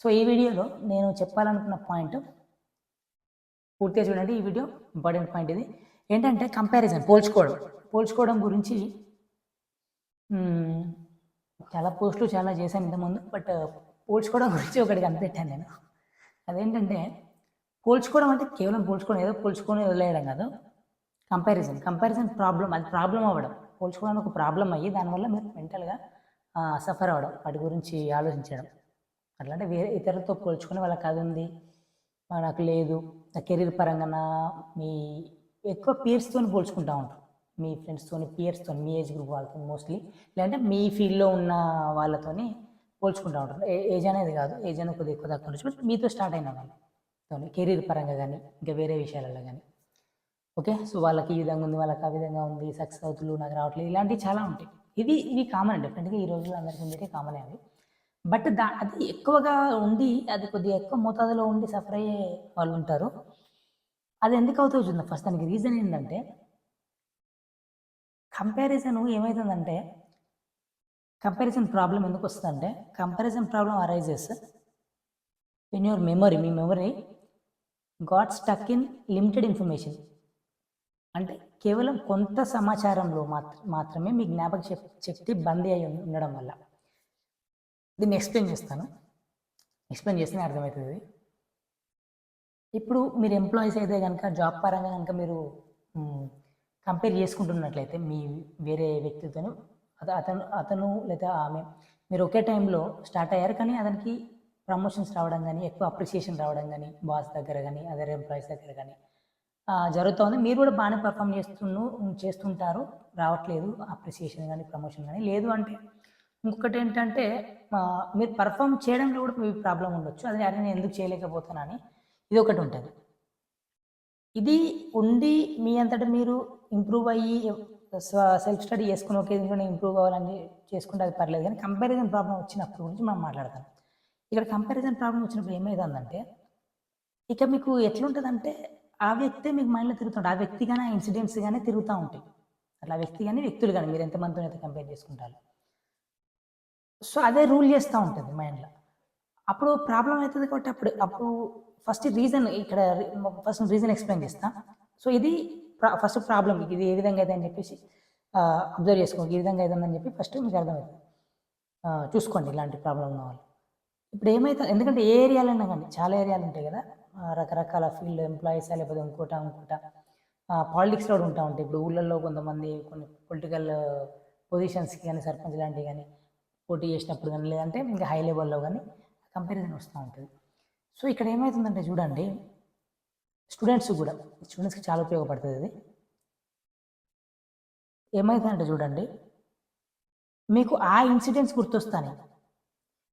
So ఈ వీడియోలో నేను చెప్పాలనుకున్న పాయింట్ పూర్తిగా చూడండి. ఈ వీడియో ఇంపార్టెంట్ పాయింట్ ఇది ఏంటంటే కంపారిజన్, పోల్చుకోవడం గురించి చాలా పోస్టులు చాలా చేశాను ఇంతకుముందు. బట్ పోల్చుకోవడం గురించి ఒకటి కనిపెట్టాను నేను. అదేంటంటే పోల్చుకోవడం అంటే కేవలం పోల్చుకోవడం, ఏదో పోల్చుకొని వదిలేయడం కాదు. కంపారిజన్ ప్రాబ్లం, అది ప్రాబ్లం అవ్వడం, పోల్చుకోవడానికి ఒక ప్రాబ్లం అయ్యి దానివల్ల మీరు మెంటల్గా సఫర్ అవ్వడం, వాటి గురించి ఆలోచించడం. అట్లా అంటే వేరే ఇతరులతో పోల్చుకొని వాళ్ళకి అది ఉంది, నాకు లేదు. కెరీర్ పరంగా మీ ఎక్కువ పీర్స్తో పోల్చుకుంటూ ఉంటారు, మీ ఫ్రెండ్స్తో, పీర్స్తో, మీ ఏజ్ గ్రూప్ వాళ్ళతో మోస్ట్లీ, లేదంటే మీ ఫీల్డ్లో ఉన్న వాళ్ళతోని పోల్చుకుంటూ ఉంటారు. ఏజ్ అనేది కాదు, ఏజ్ అనేది కొద్దిగా ఎక్కువ తక్కువ ఉండొచ్చు, బట్ మీతో స్టార్ట్ అయిన వాళ్ళతో కెరీర్ పరంగా కానీ ఇంకా వేరే విషయాలలో కానీ. ఓకే, సో వాళ్ళకి ఈ విధంగా ఉంది, వాళ్ళకి ఆ విధంగా ఉంది, సక్సెస్ అవుతులు నాకు రావట్లేదు, ఇలాంటివి చాలా ఉంటాయి. ఇవి కామన్, డెఫినెట్గా ఈ రోజుల్లో అందరికీ ఉండేవి కామనే అవి. బట్ అది ఎక్కువగా ఉండి, అది కొద్దిగా ఎక్కువ మోతాదులో ఉండి సఫర్ అయ్యే వాళ్ళు ఉంటారు. అది ఎందుకు అవుతుందో చూద్దాం. ఫస్ట్ దానికి రీజన్ ఏంటంటే కంపారిజన్ ఏమవుతుందంటే, కంపారిజన్ ప్రాబ్లం ఎందుకు వస్తుందంటే, comparison problem arises in your memory. Me memory got stuck in limited information. అంటే కేవలం కొంత సమాచారంలో మాత్రమే మీ జ్ఞాపక శక్తి బందీ అయి ఉండడం వల్ల. దీన్ని ఎక్స్ప్లెయిన్ చేస్తేనే అర్థమవుతుంది. ఇప్పుడు మీరు ఎంప్లాయీస్ అయితే కనుక, జాబ్ పరంగా కనుక మీరు కంపేర్ చేసుకుంటున్నట్లయితే మీ వేరే వ్యక్తితో, అతను లేదా ఆమె, మీరు ఒకే టైంలో స్టార్ట్ అయ్యారు, కానీ అతనికి ప్రమోషన్స్ రావడం కానీ, ఎక్కువ అప్రిసియేషన్ రావడం కానీ, బాస్ దగ్గర కానీ, అదర్ ఎంప్లాయీస్ దగ్గర కానీ జరుగుతుంది. మీరు కూడా బాగానే పర్ఫామ్ చేస్తుంటారు, రావట్లేదు అప్రిసియేషన్ కానీ, ప్రమోషన్ కానీ. లేదు అంటే ఇంకొకటి ఏంటంటే, మీరు పర్ఫామ్ చేయడంలో కూడా మీ ప్రాబ్లం ఉండొచ్చు. అదే నేను ఎందుకు చేయలేకపోతున్నానని ఇది ఒకటి ఉంటుంది. ఇది ఉండి మీ అంతటా మీరు ఇంప్రూవ్ అయ్యి సెల్ఫ్ స్టడీ చేసుకుని ఒకే దీంట్లో ఇంప్రూవ్ అవ్వాలని చేసుకుంటే అది పర్లేదు. కానీ కంపారిజన్ ప్రాబ్లం వచ్చినప్పుడు గురించి మనం మాట్లాడతాం. ఇక్కడ కంపారిజన్ ప్రాబ్లం వచ్చినప్పుడు ఏమైందంటే, ఇక మీకు ఎట్లుంటుందంటే, ఆ వ్యక్తే మీకు మైండ్లో తిరుగుతుంటారు. ఆ వ్యక్తి కానీ, ఆ ఇన్సిడెంట్స్ కానీ తిరుగుతూ ఉంటాయి. అట్లా వ్యక్తి కానీ, వ్యక్తులు కానీ, మీరు ఎంతమందితో అయితే కంపేర్ చేసుకుంటారు. సో అదే రూల్ చేస్తూ ఉంటుంది మైండ్లో. అప్పుడు ప్రాబ్లం అవుతుంది కాబట్టి అప్పుడు ఫస్ట్ రీజన్ ఎక్స్ప్లెయిన్ చేస్తా. సో ఇది ఫస్ట్ ప్రాబ్లం, ఇది ఏ విధంగా అయితే అని చెప్పేసి అబ్జర్వ్ చేసుకోండి. ఈ విధంగా అవుతుందని చెప్పి ఫస్ట్ మీకు అర్థమవుతుంది. చూసుకోండి ఇలాంటి ప్రాబ్లం ఉన్న వాళ్ళు. ఇప్పుడు ఏమవుతుంది, ఎందుకంటే ఏ ఏరియాలైనా కానీ, చాలా ఏరియాలు ఉంటాయి కదా, రకరకాల ఫీల్డ్ ఎంప్లాయీస్, లేకపోతే ఇంకోట పాలిటిక్స్లో కూడా ఉంటాయి. ఇప్పుడు ఊళ్ళల్లో కొంతమంది కొన్ని పొలిటికల్ పొజిషన్స్కి కానీ, సర్పంచ్ లాంటివి కానీ పోటీ చేసినప్పుడు కానీ, లేదంటే ఇంకా హై లెవెల్లో కానీ కంపారిజన్ వస్తూ ఉంటుంది. సో ఇక్కడ ఏమవుతుందంటే చూడండి, స్టూడెంట్స్కి చాలా ఉపయోగపడుతుంది ఇది. ఏమవుతుందంటే చూడండి, మీకు ఆ ఇన్సిడెంట్స్ గుర్తొస్తాయి.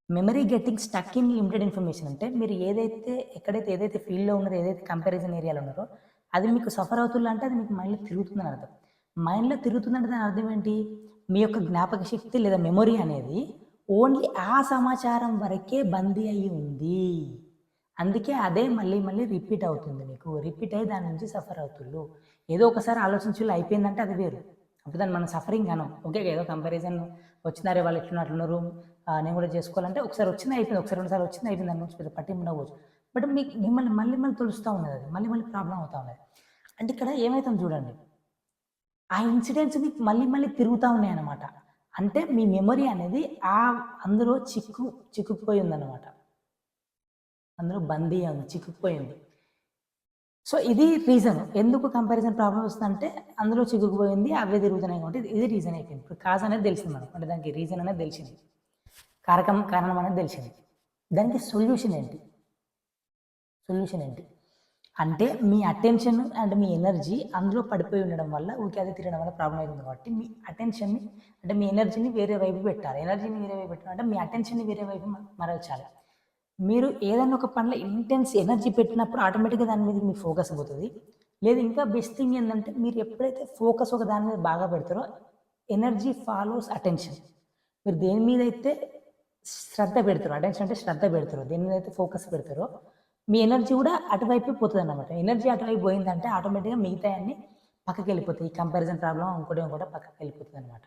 Memory getting stuck in limited information అంటే, మీరు ఏదైతే ఫీల్డ్లో ఉన్నారో, ఏదైతే కంపారిజన్ ఏరియాలో ఉన్నారో, అది మీకు సఫర్ అవుతుందంటే అంటే అది మీకు మైండ్లో తిరుగుతుందని అర్థం. మైండ్లో తిరుగుతుందంటే దాని అర్థం ఏంటి, మీ యొక్క జ్ఞాపక శక్తి లేదా మెమొరీ అనేది ఓన్లీ ఆ సమాచారం వరకే బందీ అయ్యి ఉంది. అందుకే అదే మళ్ళీ మళ్ళీ రిపీట్ అవుతుంది. మీకు రిపీట్ అయ్యి దాని నుంచి సఫర్ అవుతుంది. ఏదో ఒకసారి ఆలోచించి అయిపోయిందంటే అది వేరు, అప్పుడు దాన్ని మనం సఫరింగ్ అనం. ఓకే, ఏదో కంపారిజన్ వచ్చినారే వాళ్ళు ఎట్లున్నారు, నేను కూడా చేసుకోవాలంటే ఒకసారి వచ్చింది అయిపోయింది, ఒకసారి రెండుసార్లు వచ్చింది అయిపోయింది, దాని గురించి పెద్ద పట్టింపు ఉండవచ్చు. బట్ మిమ్మల్ని మళ్ళీ తొలుస్తూ ఉన్నది, అది మళ్ళీ ప్రాబ్లం అవుతూ ఉన్నది. అంటే ఇక్కడ ఏమవుతుంది చూడండి, ఆ ఇన్సిడెంట్స్ మీకు మళ్ళీ తిరుగుతూ ఉన్నాయి అన్నమాట. అంటే మీ మెమరీ అనేది అందులో చిక్కుకుపోయి ఉందన్నమాట, అందులో బందీ ఉంది, చిక్కుకుపోయింది. సో ఇది రీజన్ ఎందుకు కంపారిజన్ ప్రాబ్లం వస్తుందంటే, అందులో చిక్కుకుపోయింది, అవే తిరుగుతున్నాయి కాబట్టి ఇది రీజన్ అయిపోయింది. ఇప్పుడు కాజ్ అనేది తెలిసింది మనకు, అంటే దానికి రీజన్ అనేది తెలిసింది, కారణం అనేది తెలిసింది. దానికి సొల్యూషన్ ఏంటి అంటే, మీ అటెన్షన్ అండ్ మీ ఎనర్జీ అందులో పడిపోయి ఉండడం వల్ల, ఊరికే అది తిరగడం వల్ల ప్రాబ్లం అవుతుంది. కాబట్టి మీ అటెన్షన్ని, అంటే మీ ఎనర్జీని వేరే వైపు పెట్టాలి. అంటే మీ అటెన్షన్ని వేరే వైపు మరల్చాలి. మీరు ఏదైనా ఒక పనిలో ఇంటెన్స్ ఎనర్జీ పెట్టినప్పుడు ఆటోమేటిక్గా దాని మీద మీ ఫోకస్ పోతుంది. లేదు, ఇంకా బెస్ట్ థింగ్ ఏంటంటే, మీరు ఎప్పుడైతే ఫోకస్ ఒక దాని మీద బాగా పెడతారో, ఎనర్జీ ఫాలోస్ అటెన్షన్. మీరు దేని మీద అయితే శ్రద్ధ పెడతారో, అటెన్షన్ అంటే శ్రద్ధ పెడతారో, దేని మీద అయితే ఫోకస్ పెడతారో, మీ ఎనర్జీ కూడా అటువైపు పోతుంది అన్నమాట. ఎనర్జీ అటువైపు పోయిందంటే ఆటోమేటిక్గా మిగతా అన్ని పక్కకి వెళ్ళిపోతాయి. ఈ కంపారిజన్ ప్రాబ్లం ఇంకోటి పక్కకి వెళ్ళిపోతుంది అనమాట.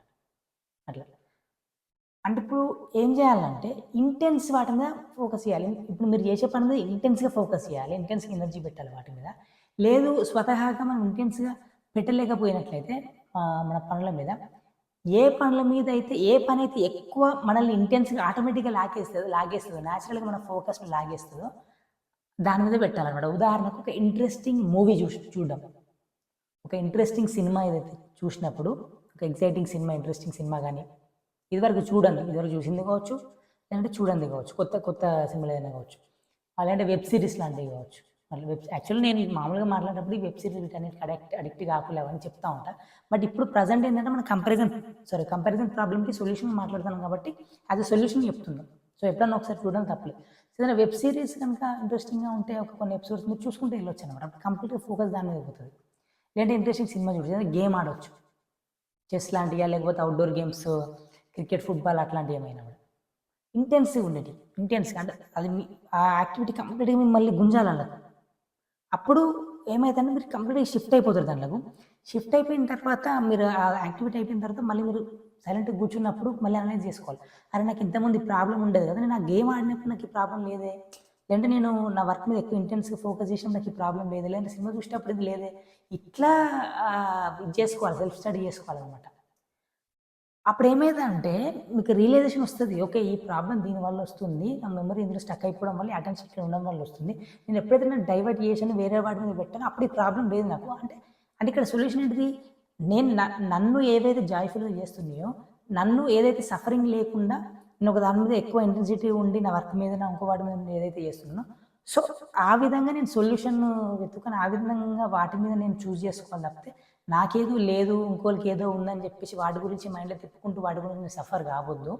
అట్లా అంటే ఇప్పుడు ఏం చేయాలంటే ఇంటెన్స్ వాటి మీద ఫోకస్ చేయాలి. ఇప్పుడు మీరు చేసే పని మీద ఇంటెన్స్‌గా ఫోకస్ చేయాలి. ఇంటెన్స్‌గా ఎనర్జీ పెట్టాలి వాటి మీద. లేదు స్వతహాగా మనం ఇంటెన్స్‌గా పెట్టలేకపోయినట్లయితే మన పనుల మీద, ఏ పనుల మీద అయితే ఏ పనైతే ఎక్కువ మనల్ని ఇంటెన్స్‌గా ఆటోమేటిక్‌గా లాగేస్తదో నేచురల్‌గా మన ఫోకస్‌ని లాగేస్తదో దాని మీద పెట్టాలన్నమాట. ఉదాహరణకు ఒక ఇంట్రెస్టింగ్ మూవీ చూడడం. ఒక ఇంట్రెస్టింగ్ సినిమా ఏదైతే చూసినప్పుడు, ఒక ఎక్సైటింగ్ సినిమా, ఇంట్రెస్టింగ్ సినిమా గాని, ఇదివరకు చూడండి. ఇదివరకు చూసింది కావచ్చు, లేదంటే చూడంది కావచ్చు. కొత్త కొత్త సినిమాలు ఏదైనా కావచ్చు. అలాంటి వెబ్ సీరీస్ లాంటివి కావచ్చు. మళ్ళీ యాక్చువల్లీ నేను మామూలుగా మాట్లాడేటప్పుడు ఈ వెబ్ సీరీస్ వీటన్నిటికి అడిక్ట్ కాకులేవని చెప్తా ఉంటా. బట్ ఇప్పుడు ప్రెజెంట్ ఏంటంటే మనం కంపారిజన్ ప్రాబ్లమ్‌కి సొల్యూషన్ మాట్లాడుతున్నాం కాబట్టి, యాస్ ఎ సొల్యూషన్ చెప్తున్నాం. సో, ఎప్పుడన్నా ఒకసారి చూడడం తప్పులేదు. ఏదైనా వెబ్ సీరీస్ కనుక ఇంట్రెస్టింగ్‌గా ఉంటే ఒక కొన్ని ఎపిసోడ్స్ మీరు చూసుకుంటూ వెళ్ళొచ్చనమాట. అప్పుడు కంప్లీట్‌గా ఫోకస్ దాని మీద పోతది. లేదంటే ఇంట్రెస్టింగ్ సినిమా చూడొచ్చు. ఏదైనా గేమ్ ఆడొచ్చు. చెస్ లాంటియా లేకపోతే అవుట్‌డోర్ గేమ్స్, క్రికెట్, ఫుట్‌బాల్ అట్లాంటివి ఏమైనా కూడా. ఇంటెన్సివ్‌గా ఉండేటివి. ఇంటెన్స్‌గా అంటే అది ఆ యాక్టివిటీ కంప్లీట్‌గా మిమ్మల్ని గుంజాలన్నట్టు. అప్పుడు ఏమైద్దంటే మీరు కంప్లీట్‌గా షిఫ్ట్ అయిపోతారు దాంట్లోకు. షిఫ్ట్ అయిపోయిన తర్వాత మీరు ఆ యాక్టివిటీ అయిపోయిన తర్వాత మళ్ళీ మీరు సైలెంట్‌గా కూర్చున్నప్పుడు మళ్ళీ అనలైజ్ చేసుకోవాలి. అరే! నాకు ఇంతకుముందు ఈ ప్రాబ్లమ్ ఉండేది కదా! నేను ఆ గేమ్ ఆడినప్పుడు నాకు ఈ ప్రాబ్లమ్ లేదే. లేదంటే నేను నా వర్క్ మీద ఎక్కువ ఇంటెన్స్‌గా ఫోకస్ చేసినప్పుడు నాకు ఈ ప్రాబ్లమ్ లేదే. లేదంటే సినిమా చూసేటప్పుడు ఇది లేదే. ఇట్లా ఇది చేసుకోవాలి. Self study చేసుకోవాలనమాట. అప్పుడేమైందంటే మీకు రియలైజేషన్ వస్తది. ఓకే. ఈ ప్రాబ్లమ్ దీనివల్ల వస్తుంది. నా మెమరీ ఇందులో స్టక్ అయిపోవడం వల్ల, అటెన్షన్ ఇక్కడ ఉండడం వల్ల వస్తుంది. నేను ఎప్పుడైతే నేను డైవర్ట్ చేశానో వేరే వాటి మీద పెట్టానో అప్పుడు ఈ ప్రాబ్లమ్ లేదు నాకు. అంటే అంటే ఇక్కడ సొల్యూషన్ ఏంటిది? నేను నన్ను ఏవైతే జాయ్‌ఫుల్‌గా చేస్తున్నాయో, నన్ను ఏదైతే సఫరింగ్ లేకుండా నేను ఒక దాని మీద ఎక్కువ ఇంటెన్సిటీ ఉండి నా వర్క్ మీద, నా ఇంకో వాటి మీద ఏదైతే చేస్తున్నానో, సో, ఆ విధంగా నేను సొల్యూషన్ వెతుక్కొని ఆ విధంగా వాటి మీద నేను చూజ్ చేసుకోవాలి తప్పితే నాకేదో లేదు, ఇంకోళ్ళకేదో ఉందని జెప్పేసి వాటి గురించి మైండ్‌లో తిప్పుకుంటూ వాటి గురించి నేను సఫర్ గావొద్దు.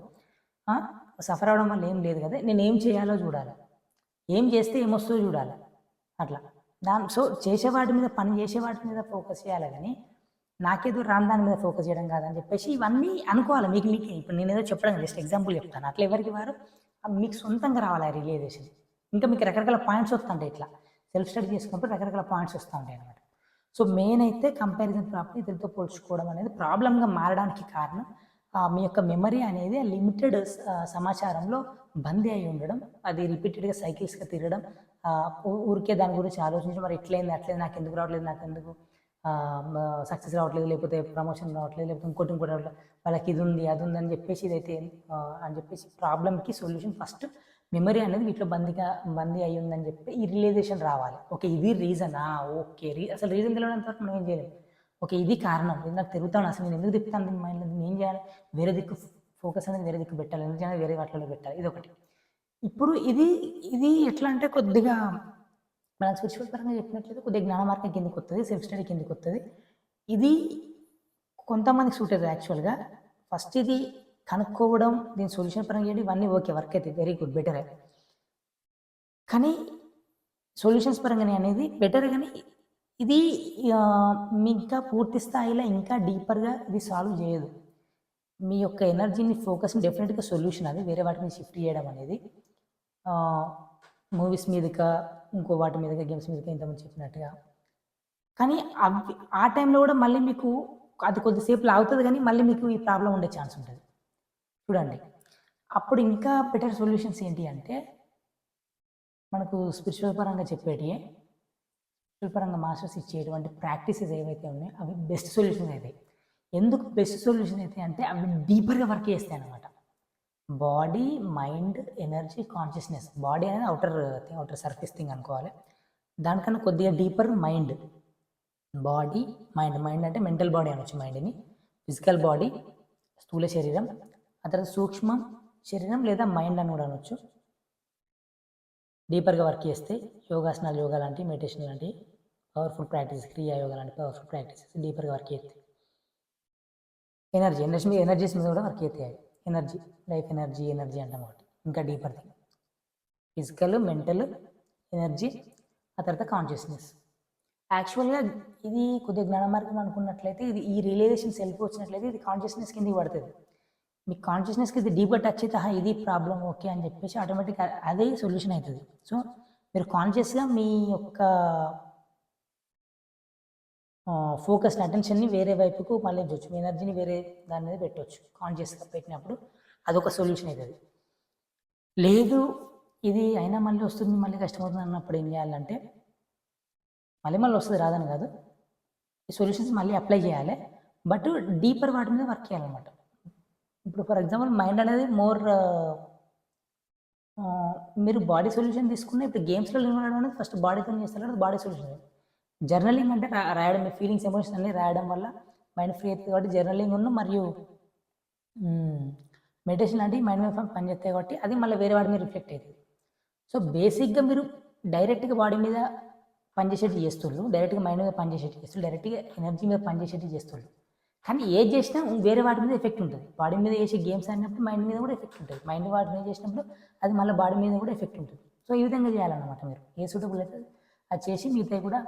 ఆ! సఫర్ అవ్వడం వల్ల ఏం లేదు గదా! నేనేం చేయాలో జూడాలి. ఏం జేస్తే ఏమొస్తదో జూడాలి. అట్లా. సో, చేసే వాటి మీద పని జేసే వాటి మీద ఫోకస్ చేయాలి గానీ, నాకేదో రాని దాని మీద ఫోకస్ చేయడం కాదని జెప్పేసి ఇవన్నీ అనుకోవాలి. మీకే ఇప్పుడు నేనేదో చెప్పడం జస్ట్ ఎగ్జాంపుల్ జెప్తాను. అట్లా ఎవరికి వారు మీకు సొంతంగా రావాలి ఆ రియలైజేషన్. ఇంకా మీకు రకరకాల పాయింట్స్ వస్తుంటాయి ఇట్లా. సెల్ఫ్ స్టడీ చేసుకున్నప్పుడు రకరకాల పాయింట్స్ వస్తా ఉంటాయన్నమాట. సో, మెయిన్ అయితే కంపారిజన్ ప్రాబ్లమ్ ఇతరులతో పోల్చుకోవడం అనేది ప్రాబ్లమ్‌గా మారడానికి కారణం మీ యొక్క మెమరీ అనేది లిమిటెడ్ సమాచారంలో బందీ అయి ఉండడం. అది రిపీటెడ్‌గా సైకిల్స్‌గా తిరగడం. ఊరికే దాని గురించి ఆలోచించడం. మరి ఇట్లయింది, అట్లయింది నాకెందుకు రావట్లేదు, నాకెందుకు సక్సెస్ రావట్లేదు, లేకపోతే ప్రమోషన్ రావట్లేదు, లేకపోతే ఇంకోటి రావట్లేదు. వాళ్ళకి ఇది ఉంది, అది ఉంది అని చెప్పేసి ఇదైతే అని చెప్పేసి ప్రాబ్లమ్‌కి సొల్యూషన్ ఫస్ట్ మెమరీ అనేది వీటిలో బందీ అయ్యి ఉందని చెప్పి ఈ రియలైజేషన్ రావాలి. ఓకే. ఇది రీజనా? ఓకే. అసలు రీజన్ తెలవనంత వరకు మనం ఏం చేయలేం. ఓకే. ఇది కారణం. ఇది నాకు తిరుగుతాను అసలు నేను ఎందుకు తిప్పుతాను దీని మైండ్‌లో నేనేం చేయాలి? వేరే దిక్కు ఫోకస్ అనేది వేరే దిక్కు పెట్టాలి. ఎనర్జీ అనేది వేరే వాటిలో పెట్టాలి. ఇదొకటి. ఇప్పుడు ఇది ఎట్లా అంటే కొద్దిగా మనం స్పిరిచువల్ పరంగా చెప్పినట్లయితే కొద్దిగా జ్ఞాన మార్గం కిందకొత్తది. Self study కిందకొత్తది. ఇది కొంతమందికి సూట్ అవుతది యాక్చువల్‌గా. ఫస్ట్ ఇది కనుక్కోవడం, దీని సొల్యూషన్ పరంగా చేయడం ఇవన్నీ ఓకే. వర్క్ అయితే వెరీ గుడ్. బెటరే. కానీ సొల్యూషన్స్ పరంగానే అనేది బెటర్ గానీ, ఇది మీ ఇంకా పూర్తి స్థాయిలో ఇంకా డీపర్‌గా ఇది సాల్వ్ చేయదు. మీ యొక్క ఎనర్జీని, ఫోకస్‌ని డెఫినిట్‌గా సొల్యూషన్ అది. వేరే వాటి మీద షిఫ్ట్ చేయడం అనేది. ఆహ్, మూవీస్ మీదకా, ఇంకో వాటి మీదకా, గేమ్స్ మీదకా ఇంతకుముందు చెప్పినట్టుగా. కానీ ఆ టైంలో గూడా మళ్ళీ మీకు అది కొద్దిసేపు లాగుతది గానీ, మళ్ళీ మీకు ఈ ప్రాబ్లమ్ ఉండే ఛాన్స్ ఉంటది. చూడండి. అప్పుడు ఇంకా బెటర్ సొల్యూషన్స్ ఏంటి అంటే, మనకు స్పిరిచువల్ పరంగా చెప్పేటియే, స్పిరిచువల్ పరంగా మాస్టర్స్ ఇచ్చేటువంటి ప్రాక్టీసెస్ ఏవైతే ఉన్నాయో, అవి బెస్ట్ సొల్యూషన్స్ అయితాయి. ఎందుకు బెస్ట్ సొల్యూషన్ అయితాయి అంటే, అవి డీపర్‌గా వర్క్ చేస్తాయన్నమాట. Body, mind, energy, consciousness. Body అనేది ఔటర్ సర్ఫేస్ థింగ్ అనుకోవాలి. దానికన్నా కొద్దిగా deeper mind. Body, mind. Mind అంటే మెంటల్ బాడీ అనొచ్చు మైండ్‌ని. ఫిజికల్ బాడీ, స్థూల శరీరం. ఆ తర్వాత సూక్ష్మ శరీరం లేదా మైండ్ అని కూడా అనొచ్చు. డీపర్‌గా వర్క్ చేస్తే యోగా లాంటివి, మెడిటేషన్ లాంటివి పవర్‌ఫుల్ ప్రాక్టీసెస్, క్రియా యోగా లాంటి పవర్‌ఫుల్ ప్రాక్టీసెస్ డీపర్‌గా వర్క్ చేస్తాయి. ఎనర్జీస్ మీద కూడా వర్క్ చేస్తాయి అవి. లైఫ్ ఎనర్జీ అంటాం ఒకటి. ఇంకా deeper thing. Physical, mental, energy, ఆ తర్వాత కాన్షియస్‌నెస్. యాక్చువల్‌గా ఇది కొద్దిగా జ్ఞాన మార్గం అనుకున్నట్లయితే ఈ రియలైజేషన్ సెల్ఫ్ వచ్చినట్లయితే ఇది కాన్షియస్‌నెస్ కిందకి పడతది. మీ కాన్షియస్‌నెస్‌కి ఇది డీప్‌గా టచ్ అయితే ఇది ప్రాబ్లమ్ ఓకే అని చెప్పేసి ఆటోమేటిక్‌గా అదే సొల్యూషన్ అయితది. సో, మీరు కాన్షియస్‌గా మీ యొక్క ఫోకస్‌ని, అటెన్షన్‌ని వేరే వైపుకు మళ్లించొచ్చు. మీ ఎనర్జీని వేరే దాని మీద పెట్టొచ్చు. కాన్షియస్‌గా పెట్టినప్పుడు అదొక సొల్యూషన్ అవుతుంది. లేదు ఇది అయినా మళ్ళీ వస్తుంది, మళ్ళీ కష్టమవుతుంది అన్నప్పుడు ఏం చేయాలంటే, మళ్ళీ వస్తుంది రాదని కాదు, ఈ సొల్యూషన్స్ మళ్ళీ అప్లై చేయాలి. బట్ డీపర్ వాటి మీద వర్క్ చేయాలన్నమాట. ఇప్పుడు ఫర్ ఎగ్జాంపుల్ మైండ్ అనేది మోర్ మీరు బాడీ సొల్యూషన్ తీసుకున్న ఇప్పుడు గేమ్స్‌లో ఇన్వాల్వ్ అనేది ఫస్ట్ బాడీతోని చేస్తారు కదా! Body solution. జర్నలింగ్ అంటే రాయడం మీ ఫీలింగ్స్, ఎమోషన్స్ అన్నీ రాయడం వల్ల మైండ్ ఫ్రీ అవుతుంది కాబట్టి జర్నలింగును మరియు మెడిటేషన్ లాంటివి మైండ్ మీద పనిచేస్తాయి కాబట్టి అది మళ్ళీ వేరే వాడి మీద రిఫ్లెక్ట్ అవుతుంది. సో, బేసిక్‌గా మీరు డైరెక్ట్‌గా బాడీ మీద పనిచేసేటివి చేస్తుర్రు. డైరెక్ట్‌గా మైండ్ మీద పనిచేసేటివి చేస్తుర్రు. డైరెక్ట్‌గా ఎనర్జీ మీద పనిచేసేటివి చేస్తుర్రు. కానీ ఏది చేసినా వేరే వాటి మీద ఎఫెక్ట్ ఉంటుంది. బాడీ మీద చేసే గేమ్స్ ఆడినప్పుడు మైండ్ మీద కూడా ఎఫెక్ట్ ఉంటుంది. మైండ్ వాటి మీద చేసినప్పుడు అది మళ్ళీ బాడీ మీద కూడా ఎఫెక్ట్ ఉంటుంది. సో, ఈ విధంగా చేయాలన్నమాట మీరు. ఏ సూటబుల్ అయితే అది చేసి మిగతావి కూడా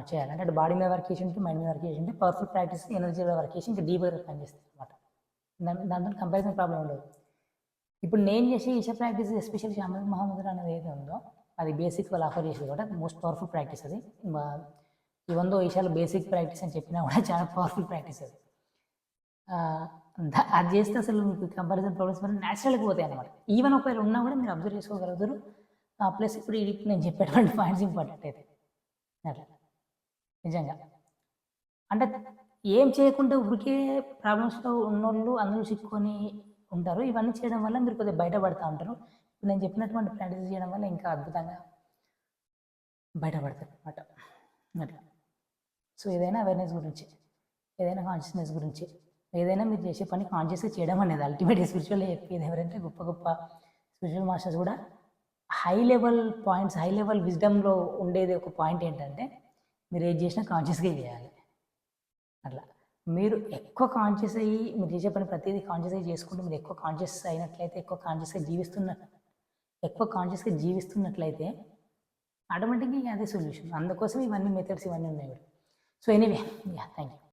చేయాలి. అంటే అటు బాడీ మీద వర్క్ చేసి ఉంటే, మైండ్ మీద వర్క్ చేసి ఉంటే పవర్ఫుల్ ప్రాక్టీస్ ఎనర్జీ మీద వర్క్ చేసి ఇంకా డీప్‌గా పనిచేస్తుంది అనమాట. దాంతో కంపారిజన్ ప్రాబ్లమ్ ఉండదు. ఇప్పుడు నేను చేసే ఈషా ప్రాక్టీస్ ఎస్పెషల్లీ షామల్ మహాముద్ర అనేది ఏదైతే ఉందో అది బేసిక్ వాళ్ళు ఆఫర్ చేసేది కూడా మోస్ట్ పవర్ఫుల్ ప్రాక్టీస్ అది. ఇవందో ఈషాలో బేసిక్ ప్రాక్టీస్ అని చెప్పినా కూడా చాలా పవర్ఫుల్ ప్రాక్టీస్ అది. అది చేస్తే అసలు మీకు కంపారిజన్ ప్రాబ్లమ్స్ వల్ల న్యాచురల్గా పోతాయి అనమాట. ఈవెన్ ఒకవేళ ఉన్నా కూడా మీరు అబ్జర్వ్ చేసుకోగలుగుతారు. ప్లస్ ఇప్పుడు నేను చెప్పేటువంటి పాయింట్స్ ఇంపార్టెంట్ అయితే అట్లా నిజంగా. అంటే ఏం చేయకుండా ఊరికే ప్రాబ్లమ్స్‌లో ఉన్నోళ్ళు అందులో చిక్కుకొని ఉంటారు. ఇవన్నీ చేయడం వల్ల మీరు కొద్దిగా బయటపడతా ఉంటారు. ఇప్పుడు నేను చెప్పినటువంటి ప్రాక్టీస్ చేయడం వల్ల ఇంకా అద్భుతంగా బయటపడతారనమాట. అట్లా. సో, ఏదైనా అవేర్‌నెస్ గురించి, ఏదైనా కాన్షియస్‌నెస్ గురించి, ఏదైనా మీరు చేసే పని కాన్షియస్‌గా చేయడం అనేది అల్టిమేట్‌గా స్పిరిచువల్‌లో చెప్పేది ఎవరంటే గొప్ప గొప్ప స్పిరిచువల్ మాస్టర్స్ కూడా high level points, high level విజ్డమ్‌లో ఉండేది ఒక పాయింట్ ఏంటంటే మీరు ఏది చేసినా కాన్షియస్‌గా చేయాలి. అట్లా. మీరు ఎక్కువ కాన్షియస్ అయ్యి మీరు చేసే పని ప్రతీదీ కాన్షియస్ అయ్యి చేసుకుంటూ మీరు ఎక్కువ కాన్షియస్ అయినట్లయితే, ఎక్కువ కాన్షియస్‌గా జీవిస్తున్నట్లయితే ఆటోమేటిక్‌గా అదే సొల్యూషన్. అందుకోసం ఇవన్నీ మెథడ్స్ ఇవన్నీ ఉన్నాయి కూడా. So, anyway thank you.